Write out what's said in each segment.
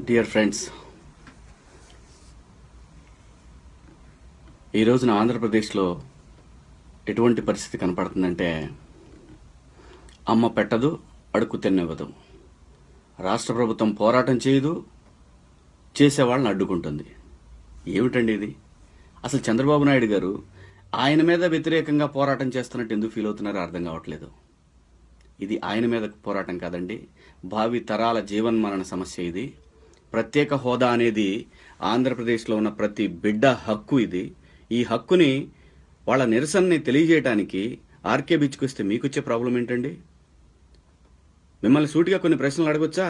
Dear friends, ఈ రోజున ఆంధ్రప్రదేశ్లో ఎటువంటి పరిస్థితి కనపడుతుందంటే, అమ్మ పెట్టదు, అడుక్కు తినివ్వదు. రాష్ట్ర ప్రభుత్వం పోరాటం చేయదు, చేసేవాళ్ళని అడ్డుకుంటుంది. ఏమిటండి ఇది? అసలు చంద్రబాబు నాయుడు గారు ఆయన మీద వ్యతిరేకంగా పోరాటం చేస్తున్నట్టు ఎందుకు ఫీల్ అవుతున్నారో అర్థం కావట్లేదు. ఇది ఆయన మీద పోరాటం కాదండి, భావి తరాల జీవన్మరణ సమస్య ఇది. ప్రత్యేక హోదా అనేది ఆంధ్రప్రదేశ్లో ఉన్న ప్రతి బిడ్డ హక్కు ఇది. ఈ హక్కుని, వాళ్ళ నిరసనని తెలియజేయడానికి ఆర్కే బీచ్కి వస్తే మీకొచ్చే ప్రాబ్లం ఏంటండి? మిమ్మల్ని సూటిగా కొన్ని ప్రశ్నలు అడగొచ్చా?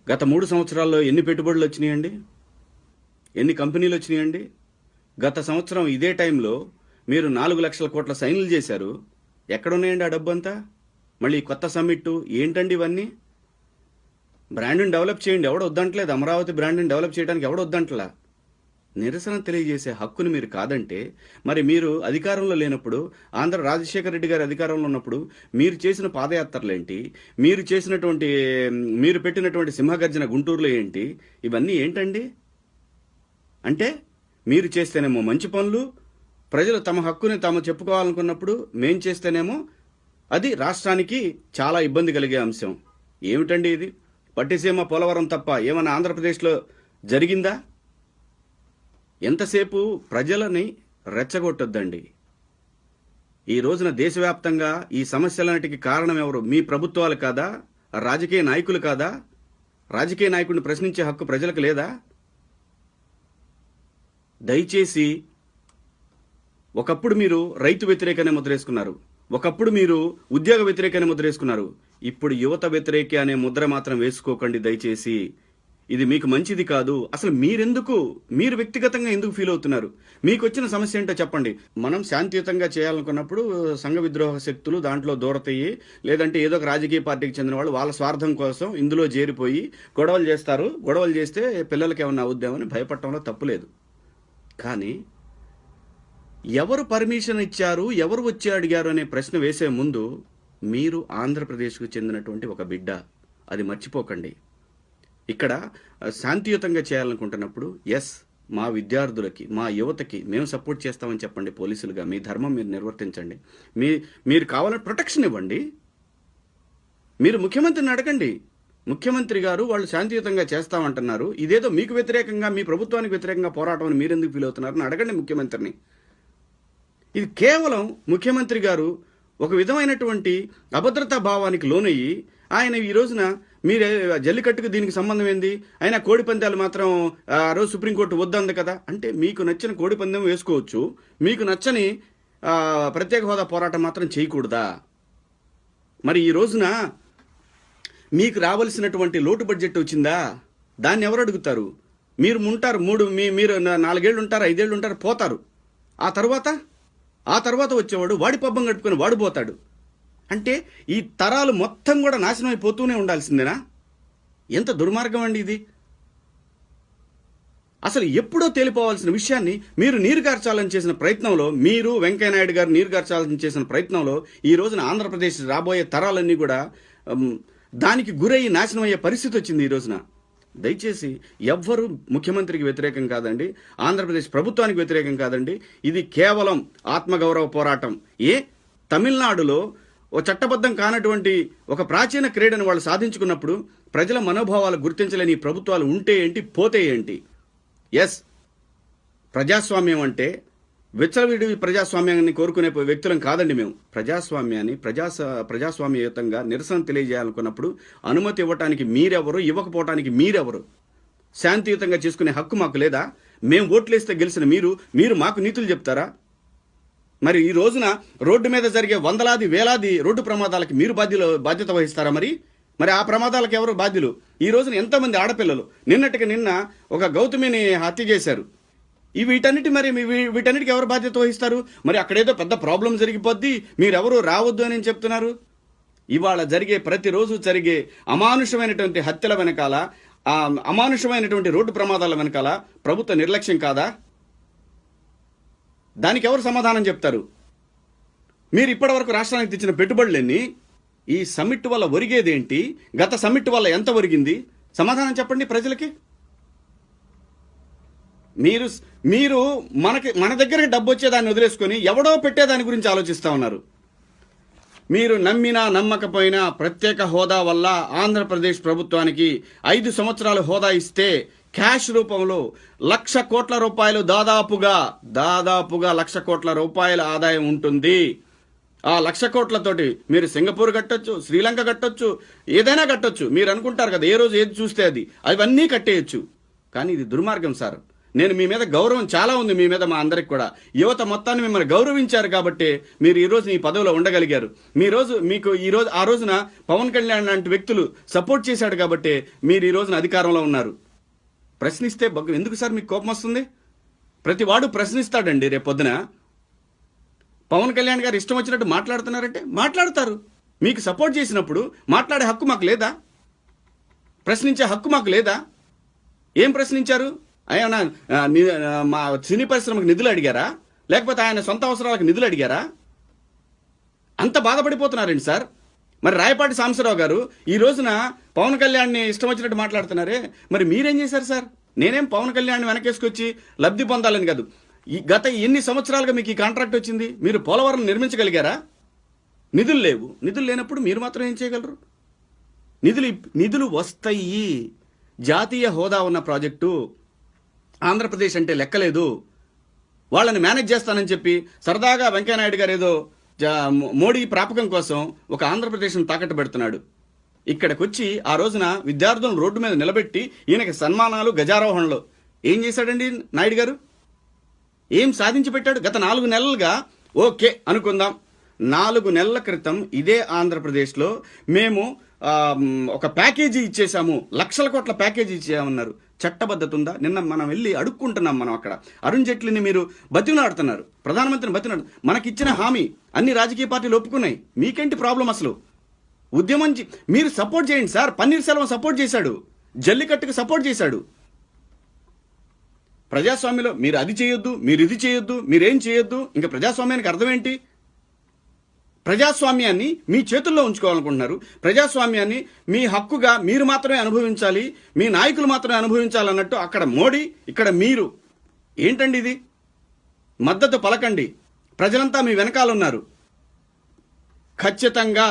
గత 3 సంవత్సరాల్లో ఎన్ని పెట్టుబడులు వచ్చినాయండి? ఎన్ని కంపెనీలు వచ్చినాయండి? గత సంవత్సరం ఇదే టైంలో మీరు 4 లక్షల కోట్ల సైన్లు చేశారు. ఎక్కడున్నాయండి ఆ డబ్బు అంతా? మళ్ళీ కొత్త సమ్మిట్ ఏంటండి ఇవన్నీ? బ్రాండ్ని డెవలప్ చేయండి, ఎవడు వద్దంటలేదు. అమరావతి బ్రాండ్ని డెవలప్ చేయడానికి ఎవడు వద్దంటలా. నిరసన తెలియజేసే హక్కుని మీరు కాదంటే, మరి మీరు అధికారంలో లేనప్పుడు, ఆంధ్ర రాజశేఖర రెడ్డి గారి అధికారంలో ఉన్నప్పుడు మీరు చేసిన పాదయాత్రలేంటి, మీరు పెట్టినటువంటి సింహగర్జన గుంటూరులో ఏంటి? ఇవన్నీ ఏంటండి? అంటే మీరు చేస్తేనేమో మంచి పనులు, ప్రజలు తమ హక్కుని తాము చెప్పుకోవాలనుకున్నప్పుడు మేం చేస్తేనేమో అది రాష్ట్రానికి చాలా ఇబ్బంది కలిగే అంశం. ఏమిటండి ఇది? పట్టిసీమ పోలవరం తప్ప ఏమన్నా ఆంధ్రప్రదేశ్లో జరిగిందా? ఎంతసేపు ప్రజలని రెచ్చగొట్టొద్దండి. ఈ రోజున దేశవ్యాప్తంగా ఈ సమస్యలన్నిటికీ కారణం ఎవరు? మీ ప్రభుత్వాలు కాదా? రాజకీయ నాయకులు కాదా? రాజకీయ నాయకుడిని ప్రశ్నించే హక్కు ప్రజలకు లేదా? దయచేసి, ఒకప్పుడు మీరు రైతు వ్యతిరేకాన్ని ముద్రేసుకున్నారు, ఒకప్పుడు మీరు ఉద్యోగ వ్యతిరేకాన్ని ముద్రేసుకున్నారు. ఇప్పుడు యువత వ్యతిరేకి అనే ముద్ర మాత్రం వేసుకోకండి దయచేసి. ఇది మీకు మంచిది కాదు. అసలు మీరు వ్యక్తిగతంగా ఎందుకు ఫీల్ అవుతున్నారు? మీకు వచ్చిన సమస్య ఏంటో చెప్పండి. మనం శాంతియుతంగా చేయాలనుకున్నప్పుడు సంఘ విద్రోహ శక్తులు దాంట్లో దూరతయ్యి, లేదంటే ఏదో ఒక రాజకీయ పార్టీకి చెందిన వాళ్ళు వాళ్ళ స్వార్థం కోసం ఇందులో చేరిపోయి గొడవలు చేస్తారు. గొడవలు చేస్తే పిల్లలకి ఏమన్నా అవుద్దామని భయపడటంలో తప్పులేదు. కానీ ఎవరు పర్మిషన్ ఇచ్చారు, ఎవరు వచ్చి అడిగారు అనే ప్రశ్న వేసే ముందు మీరు ఆంధ్రప్రదేశ్కు చెందినటువంటి ఒక బిడ్డ, అది మర్చిపోకండి. ఇక్కడ శాంతియుతంగా చేయాలనుకుంటున్నప్పుడు మా విద్యార్థులకి, మా యువతకి మేము సపోర్ట్ చేస్తామని చెప్పండి. పోలీసులుగా మీ ధర్మం మీరు నిర్వర్తించండి. మీరు కావాలని ప్రొటెక్షన్ ఇవ్వండి. మీరు ముఖ్యమంత్రిని అడగండి. ముఖ్యమంత్రి గారు వాళ్ళు శాంతియుతంగా చేస్తామంటున్నారు, ఇదేదో మీకు వ్యతిరేకంగా, మీ ప్రభుత్వానికి వ్యతిరేకంగా పోరాటం అని మీరెందుకు ఫీల్ అవుతున్నారని అడగండి ముఖ్యమంత్రిని. ఇది కేవలం ముఖ్యమంత్రి గారు ఒక విధమైనటువంటి అభద్రతా భావానికి లోనయ్యి ఆయన ఈ రోజున మీరే జల్లికట్టుకు దీనికి సంబంధం ఏంది? అయినా కోడి పందాలు మాత్రం ఆ రోజు సుప్రీంకోర్టు వద్దంది కదా. అంటే మీకు నచ్చిన కోడి పందెం వేసుకోవచ్చు, మీకు నచ్చని ప్రత్యేక హోదా పోరాటం మాత్రం చేయకూడదా? మరి ఈ రోజున మీకు రావాల్సినటువంటి లోటు బడ్జెట్ వచ్చిందా? దాన్ని ఎవరు అడుగుతారు? మీరు ఉంటారు, మీరు 4 ఏళ్ళు ఉంటారు, 5 ఏళ్ళు ఉంటారు, పోతారు. ఆ తర్వాత వచ్చేవాడు వాడి పబ్బం కట్టుకుని వాడు పోతాడు. అంటే ఈ తరాలు మొత్తం కూడా నాశనం అయిపోతూనే ఉండాల్సిందేనా? ఎంత దుర్మార్గం అండి ఇది! అసలు ఎప్పుడో తేలిపోవాల్సిన విషయాన్ని మీరు నీరుగార్చాలని చేసిన ప్రయత్నంలో, మీరు వెంకయ్యనాయుడు గారు నీరుగార్చాలని చేసిన ప్రయత్నంలో ఈ రోజున ఆంధ్రప్రదేశ్ రాబోయే తరాలన్నీ కూడా దానికి గురయ్యి నాశనం అయ్యే పరిస్థితి వచ్చింది ఈ రోజున. దయచేసి ఎవ్వరూ ముఖ్యమంత్రికి వ్యతిరేకం కాదండి, ఆంధ్రప్రదేశ్ ప్రభుత్వానికి వ్యతిరేకం కాదండి. ఇది కేవలం ఆత్మగౌరవ పోరాటం. తమిళనాడులో ఓ చట్టబద్ధం కానటువంటి ఒక ప్రాచీన క్రీడను వాళ్ళు సాధించుకున్నప్పుడు ప్రజల మనోభావాలు గుర్తించలేని ఈ ప్రభుత్వాలు ఉంటే ఏంటి, పోతే ఏంటి? ప్రజాస్వామ్యం అంటే విచ్చలవిడి ప్రజాస్వామ్యాన్ని కోరుకునే వ్యక్తులం కాదండి మేము. ప్రజాస్వామ్యాన్ని ప్రజాస్వామ్యయుతంగా నిరసన తెలియజేయాలనుకున్నప్పుడు అనుమతి ఇవ్వటానికి మీరెవరు, ఇవ్వకపోవటానికి మీరెవరు? శాంతియుతంగా చేసుకునే హక్కు మాకు లేదా? మేము ఓట్లేస్తే గెలిచిన మీరు మాకు నీతులు చెప్తారా? మరి ఈ రోజున రోడ్డు మీద జరిగే వందలాది వేలాది రోడ్డు ప్రమాదాలకి మీరు బాధ్యత వహిస్తారా? మరి ఆ ప్రమాదాలకు ఎవరు బాధ్యులు? ఈ రోజున ఎంతమంది ఆడపిల్లలు, నిన్న ఒక గౌతమిని హత్య చేశారు. వీటన్నిటికి ఎవరు బాధ్యత వహిస్తారు? మరి అక్కడేదో పెద్ద ప్రాబ్లం జరిగిపోద్ది, మీరెవరు రావద్దు అని చెప్తున్నారు. ఇవాళ ప్రతిరోజు జరిగే అమానుషమైనటువంటి హత్యల వెనకాల, అమానుషమైనటువంటి రోడ్డు ప్రమాదాల వెనకాల ప్రభుత్వ నిర్లక్ష్యం కాదా? దానికి ఎవరు సమాధానం చెప్తారు? మీరు ఇప్పటివరకు రాష్ట్రానికి తెచ్చిన పెట్టుబడులన్నీ ఈ సమ్మిట్ వల్ల ఒరిగేదేంటి? గత సమ్మిట్ వల్ల ఎంత ఒరిగింది? సమాధానం చెప్పండి ప్రజలకి. మీరు మీరు మన దగ్గరికి డబ్బు వచ్చేదాన్ని వదిలేసుకొని ఎవడో పెట్టేదాని గురించి ఆలోచిస్తూ ఉన్నారు. మీరు నమ్మినా నమ్మకపోయినా ప్రత్యేక హోదా వల్ల ఆంధ్రప్రదేశ్ ప్రభుత్వానికి 5 సంవత్సరాలు హోదా ఇస్తే క్యాష్ రూపంలో 1,00,000 కోట్ల రూపాయలు దాదాపుగా 1,00,000 కోట్ల రూపాయల ఆదాయం ఉంటుంది. ఆ 1,00,000 కోట్లతోటి మీరు సింగపూర్ కట్టొచ్చు, శ్రీలంక కట్టొచ్చు, ఏదైనా కట్టొచ్చు. మీరు అనుకుంటారు కదా ఏ రోజు ఏది చూస్తే అది, అవన్నీ కట్టేయచ్చు. కానీ ఇది దుర్మార్గం సార్. నేను మీ మీద గౌరవం చాలా ఉంది, మీ మీద మా అందరికి కూడా. యువత మొత్తాన్ని మిమ్మల్ని గౌరవించారు కాబట్టి మీరు ఈ రోజు ఈ పదవిలో ఉండగలిగారు. మీకు ఈ రోజు ఆ రోజున పవన్ కళ్యాణ్ లాంటి వ్యక్తులు సపోర్ట్ చేశాడు కాబట్టి మీరు ఈ రోజున అధికారంలో ఉన్నారు. ప్రశ్నిస్తే ఎందుకు సార్ మీకు కోపం వస్తుంది? ప్రతి వాడు ప్రశ్నిస్తాడండి. రేపొద్దున పవన్ కళ్యాణ్ గారు ఇష్టం వచ్చినట్టు మాట్లాడుతున్నారంటే మాట్లాడతారు. మీకు సపోర్ట్ చేసినప్పుడు మాట్లాడే హక్కు మాకు లేదా? ప్రశ్నించే హక్కు మాకు లేదా? ఏం ప్రశ్నించారు? ఆయన మా సినీ పరిశ్రమకు నిధులు అడిగారా? లేకపోతే ఆయన సొంత అవసరాలకు నిధులు అడిగారా? అంత బాధపడిపోతున్నారండి సార్. మరి రాయపాటి సాంబశివరావు గారు ఈ రోజున పవన్ కళ్యాణ్ని ఇష్టం వచ్చినట్టు మాట్లాడుతున్నారే, మరి మీరేం చేశారు సార్? నేనేం పవన్ కళ్యాణ్ వెనకేసుకొచ్చి లబ్ధి పొందాలని కాదు. ఈ గత ఎన్ని సంవత్సరాలుగా మీకు ఈ కాంట్రాక్ట్ వచ్చింది? మీరు పోలవరం నిర్మించగలిగారా? నిధులు లేవు. నిధులు లేనప్పుడు మీరు మాత్రం ఏం చేయగలరు? నిధులు వస్తాయి. జాతీయ హోదా ఉన్న ప్రాజెక్టు ఆంధ్రప్రదేశ్ అంటే లెక్కలేదు. వాళ్ళని మేనేజ్ చేస్తానని చెప్పి సరదాగా వెంకయ్యనాయుడు గారు ఏదో మోడీ ప్రాపకం కోసం ఒక ఆంధ్రప్రదేశ్ను తాకట్టు పెడుతున్నాడు. ఇక్కడికి వచ్చి ఆ రోజున విద్యార్థులను రోడ్డు మీద నిలబెట్టి ఈయనకి సన్మానాలు, గజారోహణలు ఏం చేశాడండి నాయుడు గారు? ఏం సాధించి పెట్టాడు? గత 4 నెలలుగా ఓకే అనుకుందాం. 4 నెలల క్రితం ఇదే ఆంధ్రప్రదేశ్లో మేము ఒక ప్యాకేజీ ఇచ్చేసాము, 1,00,000 కోట్ల ప్యాకేజీ ఇచ్చామన్నారు. చట్టబద్ధత ఉందా? నిన్న మనం వెళ్ళి అడుక్కుంటున్నాం. మనం అక్కడ అరుణ్ జైట్లీని మీరు బతిమలాడుతున్నారు, ప్రధానమంత్రిని బతిమలాడు. మనకిచ్చిన హామీ అన్ని రాజకీయ పార్టీలు ఒప్పుకున్నాయి. మీకేంటి ప్రాబ్లం అసలు? ఉద్యమం మీరు సపోర్ట్ చేయండి సార్. పన్నీర్ సెల్వం సపోర్ట్ చేశాడు, జల్లికట్టుకు సపోర్ట్ చేశాడు. ప్రజాస్వామ్యంలో మీరు అది చేయొద్దు, మీరు ఇది చేయొద్దు, మీరేం చేయొద్దు. ఇంకా ప్రజాస్వామ్యానికి అర్థం ఏంటి? ప్రజాస్వామ్యాన్ని మీ చేతుల్లో ఉంచుకోవాలనుకుంటున్నారు. ప్రజాస్వామ్యాన్ని మీ హక్కుగా మీరు మాత్రమే అనుభవించాలి, మీ నాయకులు మాత్రమే అనుభవించాలన్నట్టు అక్కడ మోడీ, ఇక్కడ మీరు. ఏంటండి ఇది? మద్దతు పలకండి. ప్రజలంతా మీ వెనకాలన్నారు. ఖచ్చితంగా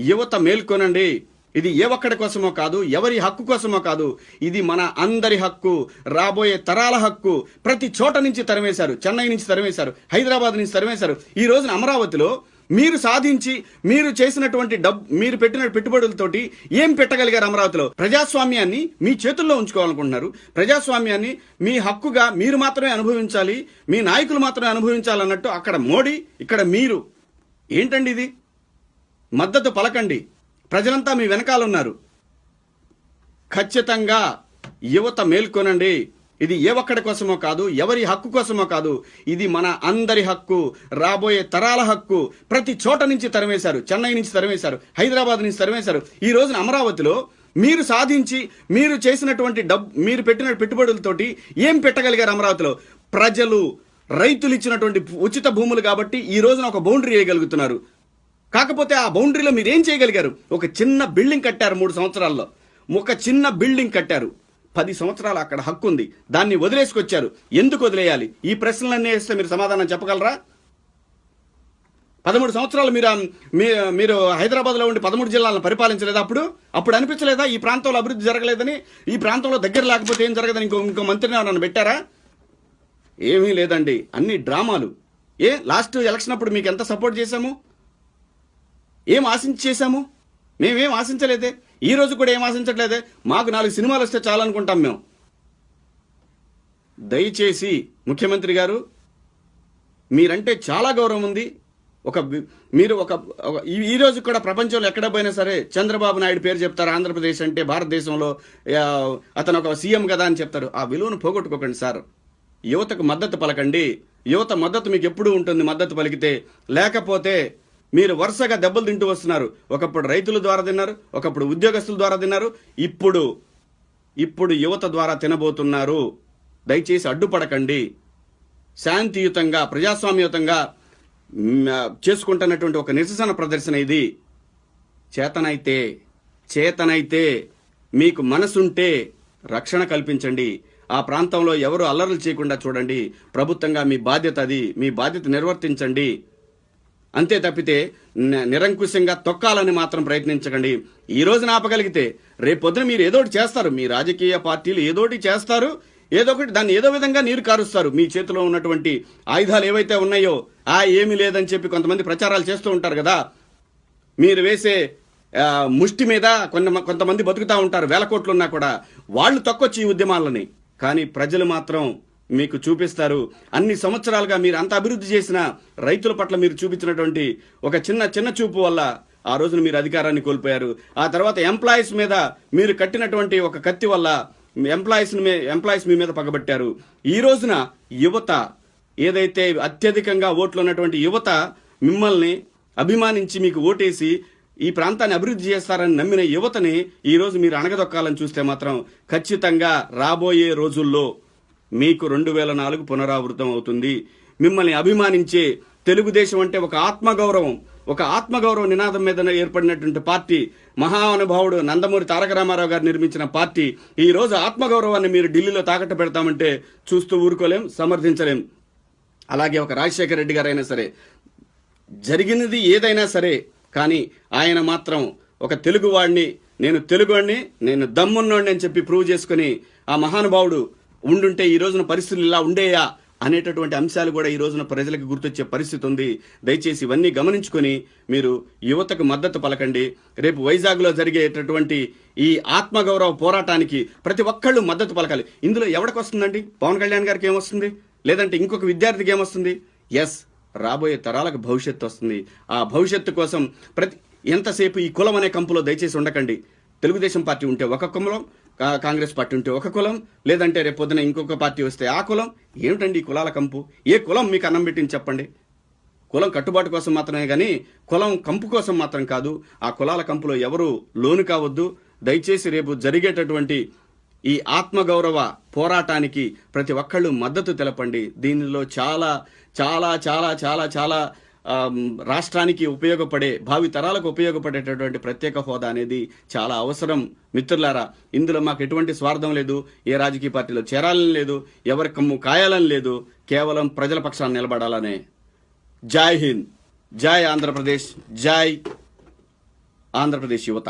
యువత మేల్కొనండి. ఇది ఏ ఒక్కడి కోసమో కాదు, ఎవరి హక్కు కోసమో కాదు. ఇది మన అందరి హక్కు, రాబోయే తరాల హక్కు. ప్రతి చోట నుంచి తరిమేశారు. చెన్నై నుంచి తరిమేశారు, హైదరాబాద్ నుంచి తరిమేశారు. ఈ రోజున అమరావతిలో మీరు సాధించి మీరు చేసినటువంటి మీరు పెట్టిన పెట్టుబడులతోటి ఏం పెట్టగలిగారు? అమరావతిలో ప్రజాస్వామ్యాన్ని మీ చేతుల్లో ఉంచుకోవాలనుకుంటున్నారు. ప్రజాస్వామ్యాన్ని మీ హక్కుగా మీరు మాత్రమే అనుభవించాలి, మీ నాయకులు మాత్రమే అనుభవించాలన్నట్టు అక్కడ మోడీ, ఇక్కడ మీరు. ఏంటండి ఇది? మద్దతు పలకండి. ప్రజలంతా మీ వెనకాలన్నారు. ఖచ్చితంగా యువత మేల్కొనండి. ఇది ఏ ఒక్కడి కోసమో కాదు, ఎవరి హక్కు కోసమో కాదు. ఇది మన అందరి హక్కు, రాబోయే తరాల హక్కు. ప్రతి చోట నుంచి తరిమేశారు. చెన్నై నుంచి తరిమేశారు, హైదరాబాద్ నుంచి తరిమేశారు. ఈ రోజున అమరావతిలో మీరు సాధించి మీరు చేసినటువంటి మీరు పెట్టిన పెట్టుబడులతోటి ఏం పెట్టగలిగారు? అమరావతిలో ప్రజలు, రైతులు ఇచ్చినటువంటి ఉచిత భూములు కాబట్టి ఈ రోజున ఒక బౌండరీ వేయగలుగుతున్నారు. కాకపోతే ఆ బౌండరీలో మీరు ఏం చేయగలిగారు? ఒక చిన్న బిల్డింగ్ కట్టారు. 3 సంవత్సరాల్లో ఒక చిన్న బిల్డింగ్ కట్టారు. 10 సంవత్సరాలు అక్కడ హక్కు ఉంది, దాన్ని వదిలేసుకొచ్చారు. ఎందుకు వదిలేయాలి? ఈ ప్రశ్నలన్నీ వేస్తే మీరు సమాధానం చెప్పగలరా? 13 సంవత్సరాలు మీరు హైదరాబాద్లో ఉండి 13 జిల్లాలను పరిపాలించలేదా? అప్పుడు అనిపించలేదా ఈ ప్రాంతంలో అభివృద్ధి జరగలేదని? ఈ ప్రాంతంలో దగ్గర లేకపోతే ఏం జరగదని ఇంకో మంత్రిని నన్ను పెట్టారా? ఏమీ లేదండి, అన్ని డ్రామాలు. లాస్ట్ ఎలక్షన్ అప్పుడు మీకు ఎంత సపోర్ట్ చేశాము? ఏం ఆశించి చేశాము? మేమేం ఆశించలేదే. ఈ రోజు కూడా ఏం ఆశించట్లేదే. మాకు 4 సినిమాలు వస్తే చాలనుకుంటాం మేము. దయచేసి ముఖ్యమంత్రి గారు, మీరంటే చాలా గౌరవం ఉంది. మీరు ఈ రోజు కూడా ప్రపంచంలో ఎక్కడ పోయినా సరే చంద్రబాబు నాయుడు పేరు చెప్తారు. ఆంధ్రప్రదేశ్ అంటే భారతదేశంలో అతను ఒక సీఎం కదా అని చెప్తారు. ఆ విలువను పోగొట్టుకోకండి సార్. యువతకు మద్దతు పలకండి. యువత మద్దతు మీకు ఎప్పుడు ఉంటుంది, మద్దతు పలికితే. లేకపోతే మీరు వరుసగా దెబ్బలు తింటూ వస్తున్నారు. ఒకప్పుడు రైతుల ద్వారా తిన్నారు, ఒకప్పుడు ఉద్యోగస్తుల ద్వారా తిన్నారు, ఇప్పుడు యువత ద్వారా తినబోతున్నారు. దయచేసి అడ్డుపడకండి. శాంతియుతంగా, ప్రజాస్వామ్యయుతంగా చేసుకుంటున్నటువంటి ఒక నిరసన ప్రదర్శన ఇది. చేతనైతే మీకు మనసుంటే రక్షణ కల్పించండి. ఆ ప్రాంతంలో ఎవరు అల్లర్లు చేయకుండా చూడండి. ప్రభుత్వంగా మీ బాధ్యత అది. మీ బాధ్యత నిర్వర్తించండి. అంతే తప్పితే నిరంకుశంగా తొక్కాలని మాత్రం ప్రయత్నించకండి. ఈ రోజున ఆపగలిగితే రేపొద్దున మీరు ఏదోటి చేస్తారు. మీ రాజకీయ పార్టీలు ఏదోటి చేస్తారు, ఏదో ఒకటి దాన్ని ఏదో విధంగా నీరు కారుస్తారు. మీ చేతిలో ఉన్నటువంటి ఆయుధాలు ఏవైతే ఉన్నాయో ఏమీ లేదని చెప్పి కొంతమంది ప్రచారాలు చేస్తూ ఉంటారు కదా. మీరు వేసే ముష్టి మీద కొంతమంది బతుకుతా ఉంటారు, వేల కోట్లున్నా కూడా. వాళ్ళు తొక్కొచ్చి ఈ ఉద్యమాలని. కానీ ప్రజలు మాత్రం మీకు చూపిస్తారు. అన్ని సంవత్సరాలుగా మీరు అంత అభివృద్ధి చేసిన రైతుల పట్ల మీరు చూపించినటువంటి ఒక చిన్న చూపు వల్ల ఆ రోజున మీరు అధికారాన్ని కోల్పోయారు. ఆ తర్వాత ఎంప్లాయీస్ మీద మీరు కట్టినటువంటి ఒక కత్తి వల్ల ఎంప్లాయీస్ మీ మీద పగబట్టారు. ఈ రోజున యువత ఏదైతే అత్యధికంగా ఓట్లు ఉన్నటువంటి యువత మిమ్మల్ని అభిమానించి మీకు ఓటేసి ఈ ప్రాంతాన్ని అభివృద్ధి చేస్తారని నమ్మిన యువతని ఈ రోజు మీరు అణగదొక్కాలని చూస్తే మాత్రం ఖచ్చితంగా రాబోయే రోజుల్లో మీకు 2004 పునరావృతం అవుతుంది. మిమ్మల్ని అభిమానించే తెలుగుదేశం అంటే ఒక ఆత్మగౌరవ నినాదం మీద ఏర్పడినటువంటి పార్టీ, మహానుభావుడు నందమూరి తారక రామారావు గారు నిర్మించిన పార్టీ. ఈ రోజు ఆత్మగౌరవాన్ని మీరు ఢిల్లీలో తాకట్టు పెడతామంటే చూస్తూ ఊరుకోలేం, సమర్థించలేం. అలాగే ఒక రాజశేఖర రెడ్డి గారైనా సరే, జరిగినది ఏదైనా సరే, కానీ ఆయన మాత్రం ఒక తెలుగువాడిని, నేను దమ్మున్నోడిని అని చెప్పి ప్రూవ్ చేసుకుని ఆ మహానుభావుడు ఉండుంటే ఈ రోజున పరిస్థితులు ఇలా ఉండేయా అనేటటువంటి అంశాలు కూడా ఈ రోజున ప్రజలకు గుర్తొచ్చే పరిస్థితి ఉంది. దయచేసి ఇవన్నీ గమనించుకొని మీరు యువతకు మద్దతు పలకండి. రేపు వైజాగ్లో జరిగేటటువంటి ఈ ఆత్మగౌరవ పోరాటానికి ప్రతి ఒక్కళ్ళు మద్దతు పలకాలి. ఇందులో ఎవరికి వస్తుందండి? పవన్ కళ్యాణ్ గారికి ఏమొస్తుంది? లేదంటే ఇంకొక విద్యార్థికి ఏమొస్తుంది? రాబోయే తరాలకు భవిష్యత్తు వస్తుంది. ఆ భవిష్యత్తు కోసం ఎంతసేపు ఈ కులం అనే కంపులో దయచేసి ఉండకండి. తెలుగుదేశం పార్టీ ఉంటే ఒక కులం, కాంగ్రెస్ పార్టీ ఉంటే ఒక కులం, లేదంటే రేపు పొద్దున ఇంకొక పార్టీ వస్తే ఆ కులం. ఏమిటండి ఈ కులాల కంపు? ఏ కులం మీకు అన్నం పెట్టింది చెప్పండి? కులం కట్టుబాటు కోసం మాత్రమే కానీ కులం కంపు కోసం మాత్రం కాదు. ఆ కులాల కంపులో ఎవరు లోను కావద్దు. దయచేసి రేపు జరిగేటటువంటి ఈ ఆత్మగౌరవ పోరాటానికి ప్రతి ఒక్కళ్ళు మద్దతు తెలపండి. దీనిలో చాలా చాలా చాలా చాలా చాలా రాష్ట్రానికి ఉపయోగపడే, భావి తరాలకు ఉపయోగపడేటటువంటి ప్రత్యేక హోదా అనేది చాలా అవసరం. మిత్రులారా, ఇందులో మాకు ఎటువంటి స్వార్థం లేదు. ఏ రాజకీయ పార్టీలో చేరాలని లేదు, ఎవరి కమ్ము కాయాలని లేదు. కేవలం ప్రజల పక్షాన్ని నిలబడాలనే. జై హింద్, జై ఆంధ్రప్రదేశ్, జై ఆంధ్రప్రదేశ్ యువత.